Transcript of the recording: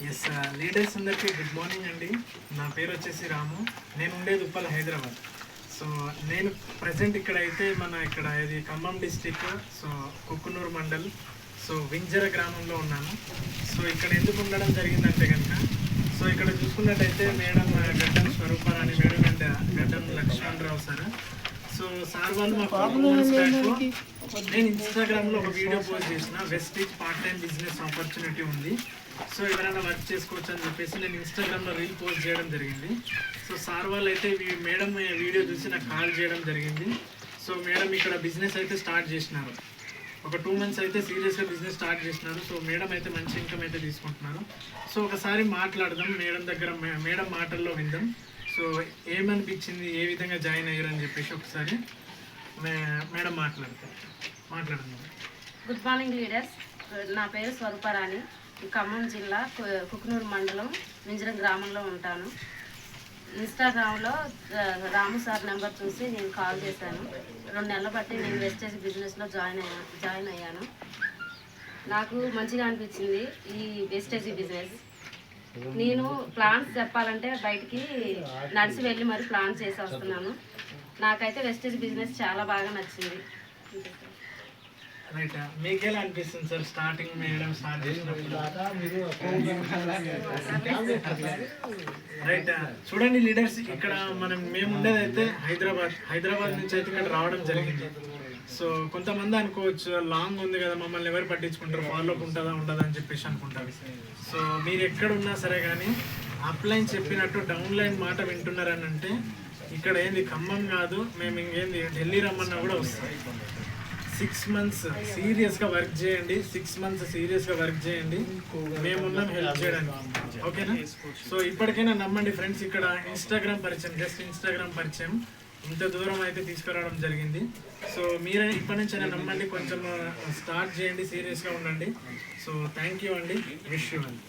Yes leaders అందరికీ good morning అండి. నా పేరు వచ్చేసి రాము. నేను ఉండేది ఉప్పల్, హైదరాబాద్. సో నేను ప్రజెంట్ ఇక్కడ ఇది Khammam district, so Kukkunuru mandal, so Vinjara గ్రామంలో ఉన్నాను. సో ఇక్కడ ఎందుకు ఉండడం జరిగిందంటే కనుక, సో ఇక్కడ చూసుకున్నట్టయితే మేడం గడ్డం స్వరూపారాణి మేడం అండ్ గడ్డం లక్ష్మణరావు సార్. సో సార్ వాళ్ళు మాకు నేను ఇన్స్టాగ్రామ్లో ఒక వీడియో పోస్ట్ చేసిన, Vestige part time business opportunity ఉంది, సో ఎవరైనా వర్క్ చేసుకోవచ్చు అని చెప్పేసి నేను ఇన్స్టాగ్రామ్లో రీల్ పోస్ట్ చేయడం జరిగింది. సో సార్ వాళ్ళు అయితే మేడం వీడియో చూసి నాకు కాల్ చేయడం జరిగింది. సో మేడం ఇక్కడ బిజినెస్ అయితే స్టార్ట్ చేసినారు. ఒక 2 months అయితే సీరియస్గా బిజినెస్ స్టార్ట్ చేసినారు. సో మేడం అయితే మంచి ఇన్కమ్ అయితే తీసుకుంటున్నారు. సో ఒకసారి మాట్లాడదాం, మేడం దగ్గర మేడం మాటల్లో విందాం. సో ఏమనిపించింది, ఏ విధంగా జాయిన్ అయ్యారని చెప్పేసి ఒకసారి మేడం మాట్లాడదాం. Good morning leaders. నా పేరు స్వరూపారాణి. ఖమ్మం జిల్లా కుకునూరు మండలం మింజరం గ్రామంలో ఉంటాను. ఇన్స్టాగ్రామ్లో రాము సార్ నెంబర్ చూసి నేను కాల్ చేశాను. 2 నెలల బట్టి నేను వెస్టేజ్ బిజినెస్లో జాయిన్ అయ్యాను. నాకు మంచిగా అనిపించింది ఈ వెస్టేజ్ బిజినెస్. నేను ప్లాన్స్ చెప్పాలంటే బయటికి నడిచి వెళ్ళి మరి ప్లాన్ చేసి వస్తున్నాను. నాకైతే వెస్టేజ్ బిజినెస్ చాలా బాగా నచ్చింది. రైట్, మీకెలా అనిపిస్తుంది సార్ స్టార్టింగ్ మేడం స్టార్ట్ చేసినప్పుడు? రైట్, చూడండి లీడర్స్, ఇక్కడ మేము ఉండేది అయితే హైదరాబాద్ నుంచి అయితే ఇక్కడ రావడం జరిగింది. సో కొంతమంది అనుకోవచ్చు లాంగ్ ఉంది కదా, మమ్మల్ని ఎవరు పట్టించుకుంటారు, ఫాలోఅప్ ఉంటుందా ఉండదా అని చెప్పేసి అనుకుంటారు. సో మీరు ఎక్కడున్నా సరే కానీ అప్లైన్ చెప్పినట్టు డౌన్ లైన్ మాట వింటున్నారని అంటే ఇక్కడ ఏంది ఖమ్మం కాదు, మేము ఇంకేంది ఢిల్లీ రమ్మన్నా కూడా వస్తాయి. 6 months సీరియస్గా వర్క్ చేయండి, 6 months సీరియస్గా వర్క్ చేయండి, మేమున్నాం హెల్ప్ చేయడానికి, ఓకేనా? సో ఇప్పటికైనా నమ్మండి ఫ్రెండ్స్, ఇక్కడ ఇన్స్టాగ్రామ్ పరిచయం, జస్ట్ ఇన్స్టాగ్రామ్ పరిచయం ఇంత దూరం అయితే తీసుకురావడం జరిగింది. సో మీరే ఇప్పటి నుంచైనా నమ్మండి, కొంచెం స్టార్ట్ చేయండి, సీరియస్గా ఉండండి. సో థ్యాంక్ యూ అండి, విష్ యూ అండి.